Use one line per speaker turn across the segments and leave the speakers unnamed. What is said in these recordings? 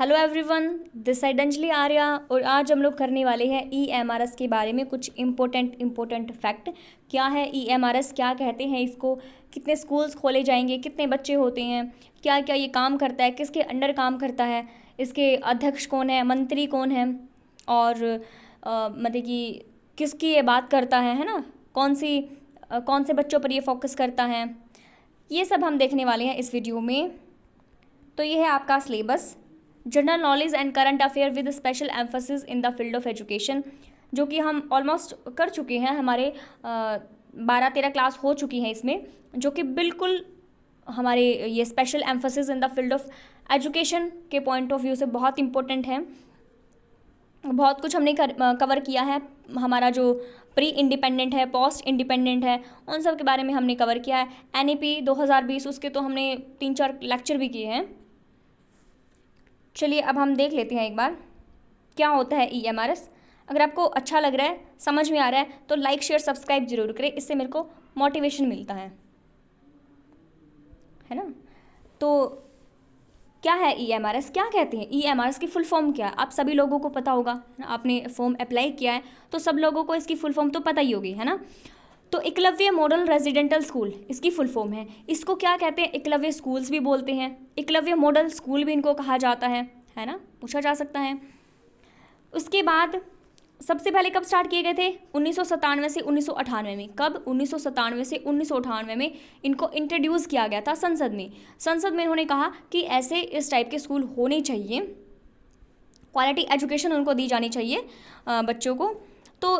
Hello everyone, this side Anjali Arya और आज हम लोग करने वाले हैं EMRS के बारे में कुछ इम्पोर्टेंट फैक्ट। क्या है EMRS, क्या कहते हैं इसको, कितने स्कूल्स खोले जाएंगे, कितने बच्चे होते हैं, क्या क्या ये काम करता है, किसके अंडर काम करता है, इसके अध्यक्ष कौन है, मंत्री कौन है और मतलब कि किसकी ये बात करता है ना, कौन से बच्चों पर ये फोकस करता है, ये सब हम देखने वाले हैं इस वीडियो में। तो ये है आपका syllabus, general knowledge and current affair with special emphasis in the field of education, जो कि हम ऑलमोस्ट कर चुके हैं। हमारे 12-13 क्लास हो चुकी हैं इसमें, जो कि बिल्कुल हमारे ये special emphasis in the field of education के पॉइंट ऑफ व्यू से बहुत इंपॉर्टेंट है। बहुत कुछ हमने कवर किया है। हमारा जो प्री इंडिपेंडेंट है, पोस्ट इंडिपेंडेंट है, उन सब के बारे में हमने कवर किया है। NEP 2020 उसके तो हमने 3-4 लेक्चर भी किए हैं। चलिए अब हम देख लेते हैं एक बार क्या होता है EMRS। अगर आपको अच्छा लग रहा है, समझ में आ रहा है, तो लाइक शेयर सब्सक्राइब जरूर करें, इससे मेरे को मोटिवेशन मिलता है ना। तो क्या है EMRS, क्या कहते हैं EMRS की फुल फॉर्म क्या है, आप सभी लोगों को पता होगा ना। आपने फॉर्म अप्लाई किया है तो सब लोगों को इसकी फुल फॉर्म तो पता ही होगी, है ना। तो एकलव्य मॉडल रेजिडेंटल स्कूल इसकी फुल फॉर्म है। इसको क्या कहते हैं, एकलव्य स्कूल्स भी बोलते हैं, एकलव्य मॉडल स्कूल भी इनको कहा जाता है ना, पूछा जा सकता है। उसके बाद सबसे पहले कब स्टार्ट किए गए थे, 1997 से 1998 में। कब, 1997 से 1998 में इनको इंट्रोड्यूस किया गया था संसद में इन्होंने कहा कि ऐसे इस टाइप के स्कूल होने चाहिए, क्वालिटी एजुकेशन उनको दी जानी चाहिए बच्चों को। तो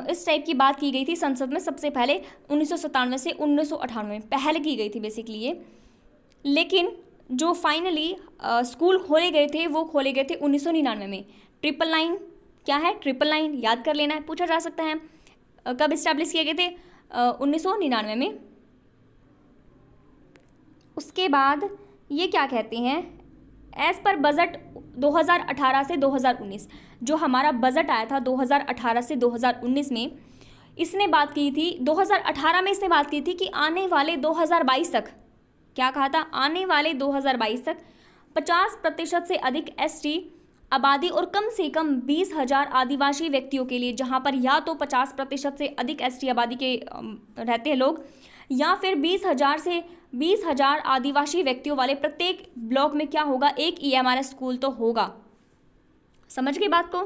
इस टाइप की बात की गई थी संसद में सबसे पहले 1997 से 1998 में पहल की गई थी बेसिकली ये। लेकिन जो फाइनली स्कूल खोले गए थे वो खोले गए थे 1999 में। 999 क्या है, 999 याद कर लेना है, पूछा जा सकता है। कब इस्टेब्लिश किए गए थे, 1999 में। उसके बाद ये क्या कहते हैं, एज पर बजट 2018 से 2019, जो हमारा बजट आया था 2018 से 2019 में, इसने बात की थी 2018 में इसने बात की थी कि आने वाले 2022 तक, क्या कहा था, आने वाले 2022 तक 50% से अधिक ST आबादी और कम से कम 20,000 आदिवासी व्यक्तियों के लिए, जहाँ पर या तो 50% से अधिक ST आबादी के रहते हैं लोग, या फिर 20,000 आदिवासी व्यक्तियों वाले प्रत्येक ब्लॉक में क्या होगा, एक EMRS स्कूल तो होगा। समझ गए बात को।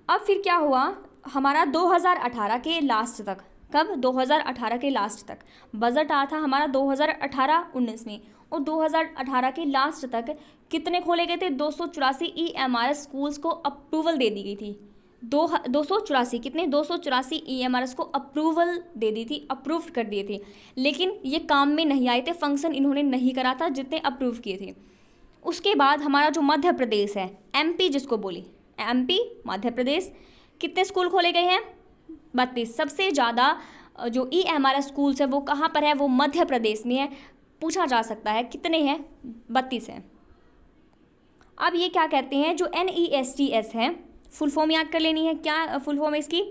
अब फिर क्या हुआ, हमारा 2018 के लास्ट तक, कब, 2018 के लास्ट तक बजट आया था हमारा 2018-19 में, और 2018 के लास्ट तक कितने खोले गए थे, 284 EMRS स्कूल्स को अप्रूवल दे दी गई थी। 284 कितने, 284 EMRS को अप्रूवल दे दी थी, अप्रूव कर दिए थे। लेकिन ये काम में नहीं आए थे, फंक्शन इन्होंने नहीं करा था जितने अप्रूव किए थे। उसके बाद हमारा जो मध्य प्रदेश है, MP जिसको बोले, MP मध्य प्रदेश, कितने स्कूल खोले गए हैं, 32। सबसे ज़्यादा जो EMRS स्कूल्स है वो कहाँ पर है, वो मध्य प्रदेश में है। पूछा जा सकता है कितने हैं, 32 हैं। अब ये क्या कहते हैं, जो NESTS है, फुल फॉर्म याद कर लेनी है। क्या फुल फॉर्म है इसकी,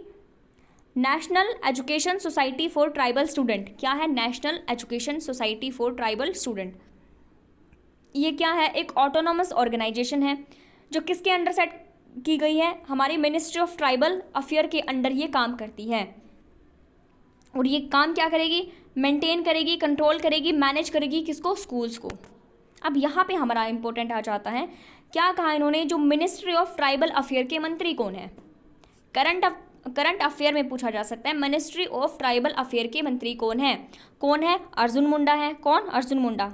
national education society for tribal student. क्या है, national education society for tribal student. ये क्या है, एक ऑटोनॉमस ऑर्गेनाइजेशन है जो किसके अंडर सेट की गई है, हमारी मिनिस्ट्री ऑफ ट्राइबल अफेयर के अंडर ये काम करती है। और ये काम क्या करेगी, मेंटेन करेगी, कंट्रोल करेगी, मैनेज करेगी किसको, स्कूल्स को। अब यहाँ पे हमारा इंपॉर्टेंट आ जाता है, क्या कहा इन्होंने, जो मिनिस्ट्री ऑफ ट्राइबल अफेयर के मंत्री कौन है। करंट अफेयर में पूछा जा सकता है, मिनिस्ट्री ऑफ ट्राइबल अफेयर के मंत्री कौन है, अर्जुन मुंडा है। कौन, अर्जुन मुंडा,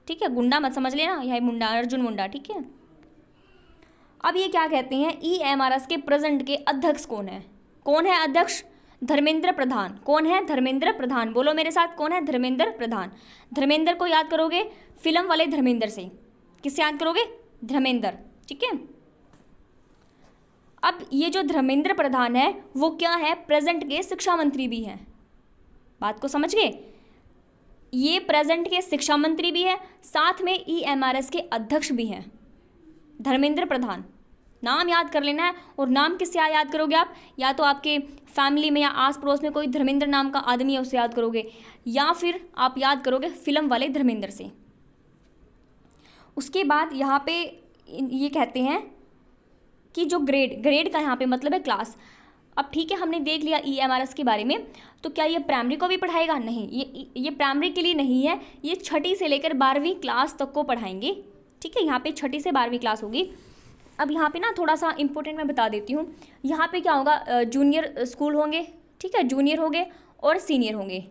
ठीक है, गुंडा मत समझ लेना, यह मुंडा, अर्जुन मुंडा, ठीक है। अब ये क्या कहते हैं, EMRS के प्रेजेंट के अध्यक्ष कौन है अध्यक्ष, धर्मेंद्र प्रधान। कौन है, धर्मेंद्र प्रधान, बोलो मेरे साथ, कौन है, धर्मेंद्र प्रधान। धर्मेंद्र को याद करोगे फिल्म वाले धर्मेंद्र से, किससे याद करोगे, धर्मेंद्र, ठीक है। अब ये जो धर्मेंद्र प्रधान है वो क्या है, प्रेजेंट के शिक्षा मंत्री भी हैं। बात को समझ गए, ये प्रेजेंट के शिक्षा मंत्री भी है, साथ में EMRS के अध्यक्ष भी हैं, धर्मेंद्र प्रधान। नाम याद कर लेना है। और नाम किससे याद करोगे आप, या तो आपके फैमिली में या आस पड़ोस में कोई धर्मेंद्र नाम का आदमी है उससे याद करोगे, या फिर आप याद करोगे फिल्म वाले धर्मेंद्र से। उसके बाद यहाँ पे ये कहते हैं कि जो ग्रेड का यहाँ पे मतलब है क्लास। अब ठीक है, हमने देख लिया EMRS के बारे में। तो क्या ये प्राइमरी को भी पढ़ाएगा? नहीं, ये प्राइमरी के लिए नहीं है, ये छठी से लेकर 12वीं क्लास तक को पढ़ाएंगे। ठीक है, यहाँ पे छठी से 12वीं क्लास होगी। अब यहाँ पे ना थोड़ा सा इंपॉर्टेंट मैं बता देती हूँ। यहाँ पे क्या होगा, जूनियर स्कूल होंगे। ठीक है, जूनियर होंगे और सीनियर होंगे,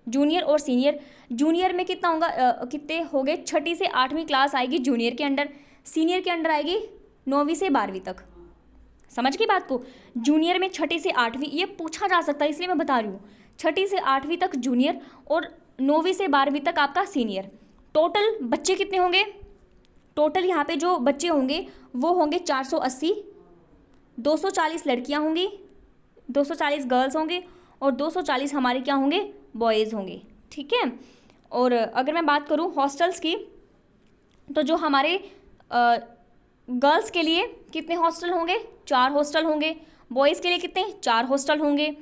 जूनियर और सीनियर। जूनियर में कितना होगा, कितने हो गए, छठी से 8वीं क्लास आएगी जूनियर के अंडर, सीनियर के अंडर आएगी 9वीं से 12वीं तक। समझ गई बात को? जूनियर में छठी से 8वीं, ये पूछा जा सकता है इसलिए मैं बता रही हूँ। छठी से 8वीं तक जूनियर और 9वीं से 12वीं तक आपका सीनियर। टोटल बच्चे कितने होंगे? टोटल यहाँ पे जो बच्चे होंगे वो होंगे 480। 240 लड़कियाँ होंगी, 240 गर्ल्स होंगे और 240 हमारे क्या होंगे, बॉयज़ होंगे। ठीक है, और अगर मैं बात करूँ हॉस्टल्स की, तो जो हमारे गर्ल्स के लिए कितने हॉस्टल होंगे, 4 हॉस्टल होंगे। बॉयज़ के लिए कितने, 4 हॉस्टल होंगे।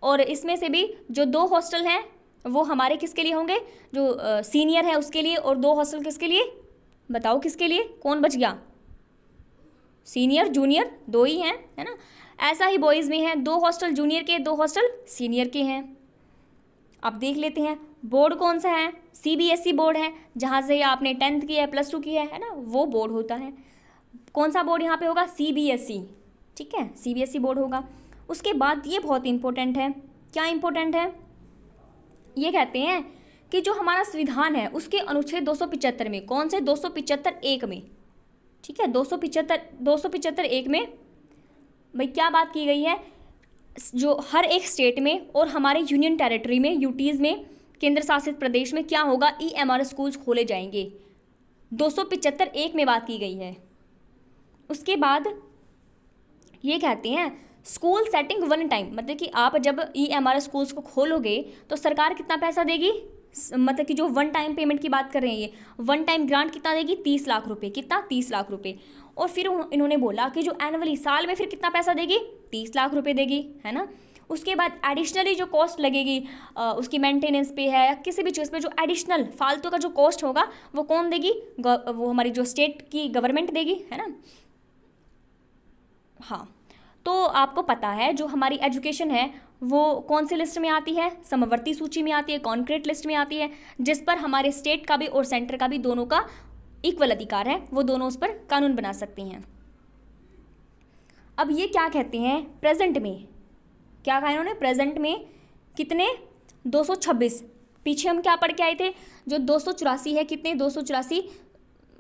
और इसमें से भी जो 2 हॉस्टल हैं वो हमारे किसके लिए होंगे, जो सीनियर है उसके लिए, और 2 हॉस्टल किसके लिए, बताओ किसके लिए, कौन बच गया? सीनियर जूनियर 2 ही हैं, है ना। ऐसा ही बॉयज़ में है, 2 हॉस्टल जूनियर के, 2 हॉस्टल सीनियर के हैं। अब देख लेते हैं बोर्ड कौन सा है। CBSE बोर्ड है, जहाँ से आपने 10th की है, +2 की है ना, वो बोर्ड होता है। कौन सा बोर्ड यहाँ पे होगा, CBSE। ठीक है, CBSE बोर्ड होगा। उसके बाद ये बहुत इंपॉर्टेंट है। क्या इंपॉर्टेंट है? ये कहते हैं कि जो हमारा संविधान है उसके अनुच्छेद 275 में, कौन से, 275(1) में। ठीक है, 275(1) में भाई क्या बात की गई है, जो हर एक स्टेट में और हमारे यूनियन टेरिटरी में, यूटीज़ में, केंद्र शासित प्रदेश में क्या होगा, EMRS स्कूल्स खोले जाएंगे। 275(1) में बात की गई है। उसके बाद ये कहते हैं स्कूल सेटिंग वन टाइम, मतलब कि आप जब EMRS स्कूल्स को खोलोगे तो सरकार कितना पैसा देगी, मतलब कि जो वन टाइम पेमेंट की बात कर रहे हैं, ये वन टाइम ग्रांट कितना देगी, 30 लाख रुपए। कितना, 30 लाख रुपए। और फिर इन्होंने बोला कि जो एनुअली साल में फिर कितना पैसा देगी, 30 लाख रुपए देगी, है ना। उसके बाद एडिशनली जो कॉस्ट लगेगी उसकी मेंटेनेंस पे है या किसी भी चीज़ पे, जो एडिशनल फालतू का जो कॉस्ट होगा वो कौन देगी, वो हमारी जो स्टेट की गवर्नमेंट देगी, है ना। हाँ, तो आपको पता है जो हमारी एजुकेशन है वो कौन सी लिस्ट में आती है, समवर्ती सूची में आती है, कॉन्क्रीट लिस्ट में आती है, जिस पर हमारे स्टेट का भी और सेंटर का भी दोनों का इक्वल अधिकार है, वो दोनों उस पर कानून बना सकती हैं। अब ये क्या कहते हैं, प्रेजेंट में क्या कहा इन्होंने, प्रेजेंट में कितने, 226। पीछे हम क्या पढ़ के आए थे, जो 284 है, कितने, 284,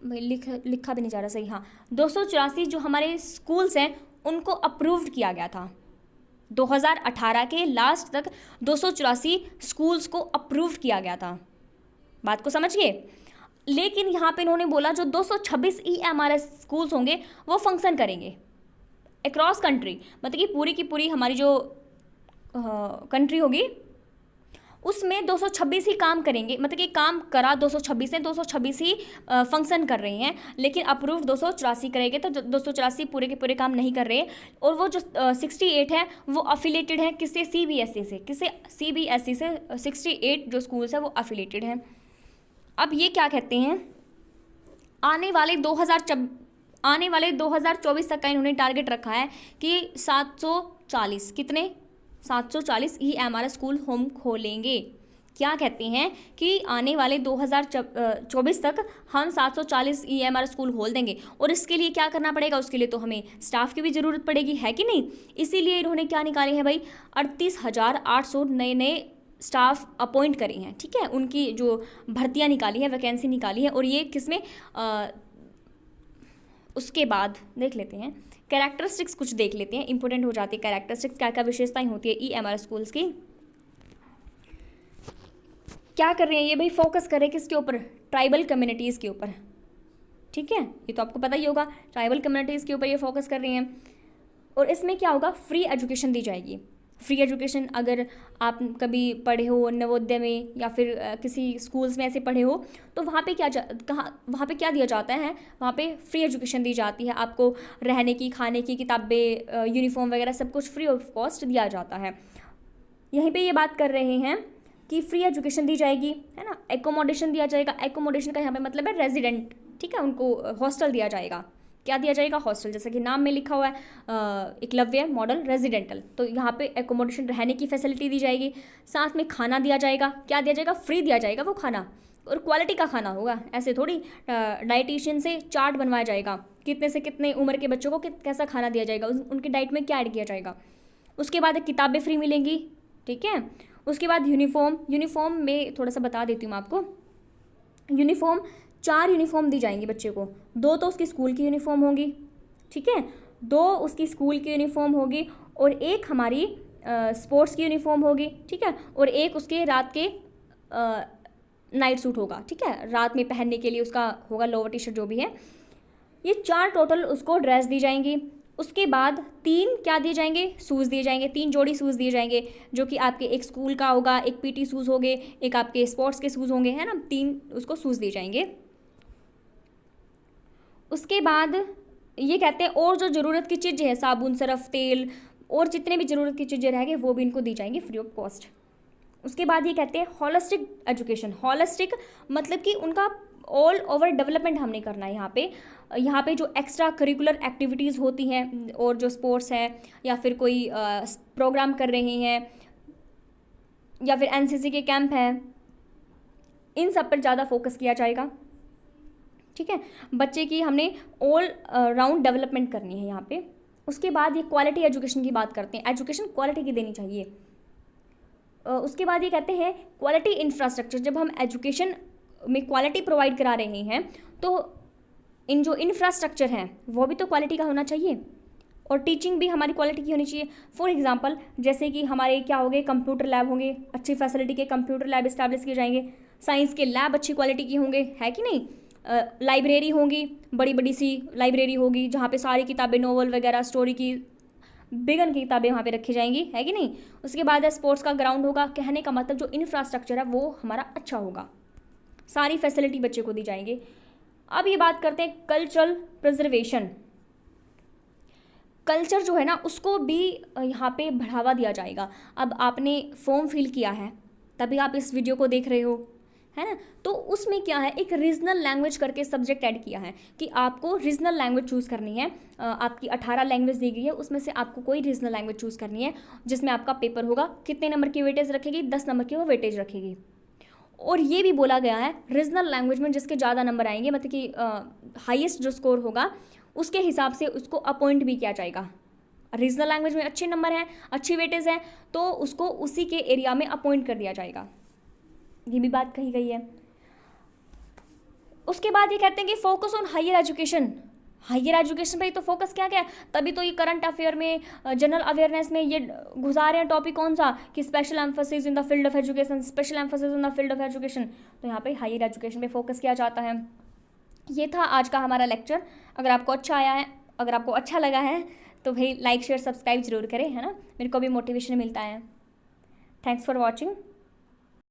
लिखा भी नहीं जा रहा सही, हाँ, 284 जो हमारे स्कूल्स हैं उनको अप्रूव्ड किया गया था। 2018 के लास्ट तक 284 स्कूल्स को अप्रूव किया गया था। बात को समझिए। लेकिन यहाँ पे इन्होंने बोला जो 226 EMRS स्कूल्स होंगे वो फंक्शन करेंगे अक्रॉस कंट्री, मतलब कि पूरी की पूरी हमारी जो कंट्री होगी उसमें 226 ही काम करेंगे, मतलब कि काम करा 226 है, 226 ही फंक्शन कर रहे हैं, लेकिन अप्रूव 284 करेंगे, तो 284 पूरे के पूरे काम नहीं कर रहे। और वो जो 68 है वो अफिलेटेड है किससे, CBSE से, किससे, CBSE से 68 जो स्कूल्स है वो अफिलेटेड हैं। अब ये क्या कहते हैं, आने वाले 2024 तक का इन्होंने टारगेट रखा है कि 740, कितने, 740 EMRS स्कूल हम खोलेंगे। क्या कहते हैं कि आने वाले 2024 तक हम 740 EMRS स्कूल खोल देंगे। और इसके लिए क्या करना पड़ेगा, उसके लिए तो हमें स्टाफ की भी ज़रूरत पड़ेगी, है कि नहीं। इसीलिए इन्होंने क्या निकाले हैं भाई, 38,800 नए स्टाफ अपॉइंट करे हैं। ठीक है, उनकी जो भर्तियाँ निकाली है, वैकेंसी निकाली है। और ये किसमें, उसके बाद देख लेते हैं कैरेक्टरिस्टिक्स, कुछ देख लेते हैं, इंपॉर्टेंट हो जाती है कैरेक्टरिस्टिक्स, क्या क्या विशेषताएं होती है EMRS स्कूल्स की। क्या कर रहे हैं ये भाई, फोकस कर रहे हैं किसके ऊपर, ट्राइबल कम्युनिटीज़ के ऊपर। ठीक है, ये तो आपको पता ही होगा, ट्राइबल कम्युनिटीज़ के ऊपर ये फोकस कर रहे हैं। और इसमें क्या होगा, फ्री एजुकेशन दी जाएगी। फ्री एजुकेशन, अगर आप कभी पढ़े हो नवोदय में या फिर किसी स्कूल्स में ऐसे पढ़े हो, तो वहाँ पे वहाँ पे क्या दिया जाता है, वहाँ पे फ्री एजुकेशन दी जाती है आपको, रहने की, खाने की, किताबें, यूनिफॉर्म वगैरह सब कुछ फ्री ऑफ कॉस्ट दिया जाता है। यहीं पे ये बात कर रहे हैं कि फ्री एजुकेशन दी जाएगी, है ना। एकोमोडेशन दिया जाएगा, एकोमोडेशन का यहाँ पे मतलब है रेजिडेंट, ठीक है, उनको हॉस्टल दिया जाएगा। क्या दिया जाएगा? हॉस्टल। जैसे कि नाम में लिखा हुआ है एकलव्य मॉडल रेजिडेंटल, तो यहाँ पे एकोमोडेशन, रहने की फैसिलिटी दी जाएगी, साथ में खाना दिया जाएगा। क्या दिया जाएगा? फ्री दिया जाएगा वो खाना, और क्वालिटी का खाना होगा। ऐसे थोड़ी डाइटिशियन से चार्ट बनवाया जाएगा, कितने से कितने उम्र के बच्चों को कैसा खाना दिया जाएगा, उनकी डाइट में क्या ऐड किया जाएगा। उसके बाद किताबें फ्री मिलेंगी, ठीक है। उसके बाद यूनिफॉर्म में थोड़ा सा बता देती हूँ मैं आपको। यूनिफॉर्म 4 यूनिफॉर्म दी जाएंगी बच्चे को। 2 तो उसकी स्कूल की यूनिफॉर्म होगी, ठीक है, 2 उसकी स्कूल की यूनिफॉर्म होगी, और 1 हमारी स्पोर्ट्स की यूनिफॉर्म होगी, ठीक है, और 1 उसके रात के नाइट सूट होगा, ठीक है, रात में पहनने के लिए उसका होगा लोअर टी शर्ट जो भी है। ये 4 टोटल उसको ड्रेस दी जाएंगी। उसके बाद 3 क्या दिए जाएंगे? शूज़ दिए जाएंगे। 3 जोड़ी शूज़ दिए जाएंगे, जो कि आपके एक स्कूल का होगा, एक पीटी शूज़ होंगे, एक आपके स्पोर्ट्स के शूज़ होंगे, है ना, 3 उसको शूज़ दिए जाएंगे। उसके बाद ये कहते हैं और जो ज़रूरत की चीज़ें हैं, साबुन, सरफ, तेल और जितने भी ज़रूरत की चीज़ें रहेंगे वो भी इनको दी जाएंगी फ्री ऑफ कॉस्ट। उसके बाद ये कहते हैं हॉलिस्टिक एजुकेशन। हॉलिस्टिक मतलब कि उनका ऑल ओवर डेवलपमेंट हमने करना है यहाँ पे जो एक्स्ट्रा करिकुलर एक्टिविटीज़ होती हैं और जो स्पोर्ट्स है या फिर कोई प्रोग्राम कर रहे हैं या फिर एनसीसी के कैंप है, इन सब पर ज़्यादा फोकस किया जाएगा, ठीक है। बच्चे की हमने ऑल राउंड डेवलपमेंट करनी है यहाँ पे। उसके बाद ये क्वालिटी एजुकेशन की बात करते हैं। एजुकेशन क्वालिटी की देनी चाहिए। उसके बाद ये कहते हैं क्वालिटी इंफ्रास्ट्रक्चर। जब हम एजुकेशन में क्वालिटी प्रोवाइड करा रहे हैं तो इन जो इंफ्रास्ट्रक्चर हैं वो भी तो क्वालिटी का होना चाहिए, और टीचिंग भी हमारी क्वालिटी की होनी चाहिए। फॉर एग्जांपल जैसे कि हमारे क्या होंगे, कंप्यूटर लैब होंगे, अच्छी फैसिलिटी के कंप्यूटर लैब इस्टेब्लिश किए जाएंगे। साइंस के लैब अच्छी क्वालिटी की होंगे, है कि नहीं। लाइब्रेरी होंगी, बड़ी बड़ी सी लाइब्रेरी होगी जहाँ पे सारी किताबें, नोवेल वगैरह, स्टोरी की बिगन की किताबें वहाँ पे रखी जाएंगी, है कि नहीं। उसके बाद स्पोर्ट्स का ग्राउंड होगा। कहने का मतलब जो इंफ्रास्ट्रक्चर है वो हमारा अच्छा होगा, सारी फैसिलिटी बच्चे को दी जाएंगे। अब ये बात करते हैं कल्चरल प्रिजर्वेशन। कल्चर जो है ना उसको भी यहाँ पे बढ़ावा दिया जाएगा। अब आपने फॉर्म फिल किया है तभी आप इस वीडियो को देख रहे हो, है ना, तो उसमें क्या है, एक रीजनल लैंग्वेज करके सब्जेक्ट ऐड किया है कि आपको रीजनल लैंग्वेज चूज़ करनी है। आपकी 18 लैंग्वेज दी गई है, उसमें से आपको कोई रीजनल लैंग्वेज चूज़ करनी है, जिसमें आपका पेपर होगा। कितने नंबर की वेटेज रखेगी? 10 नंबर की वो वेटेज रखेगी। और ये भी बोला गया है रीजनल लैंग्वेज में जिसके ज़्यादा नंबर आएंगे, मतलब कि हाईएस्ट जो स्कोर होगा उसके हिसाब से उसको अपॉइंट भी किया जाएगा। रीजनल लैंग्वेज में अच्छे नंबर हैं, अच्छी वेटेज है, तो उसको उसी के एरिया में अपॉइंट कर दिया जाएगा। ये भी बात कही गई है। उसके बाद ये कहते हैं कि focus on higher education. Higher education पे तो फोकस क्या क्या है, तभी तो ये करंट अफेयर में, जनरल अवेयरनेस में ये घुसा रहे हैं टॉपिक कौन सा, कि special emphasis in the field of education, special emphasis in the field of education. तो यहाँ पे हायर एजुकेशन पे फोकस किया जाता है। ये था आज का हमारा लेक्चर। अगर आपको अच्छा आया है, अगर आपको अच्छा लगा है तो भाई लाइक शेयर सब्सक्राइब जरूर करें, है ना, मेरे को भी मोटिवेशन मिलता है। Thanks for watching.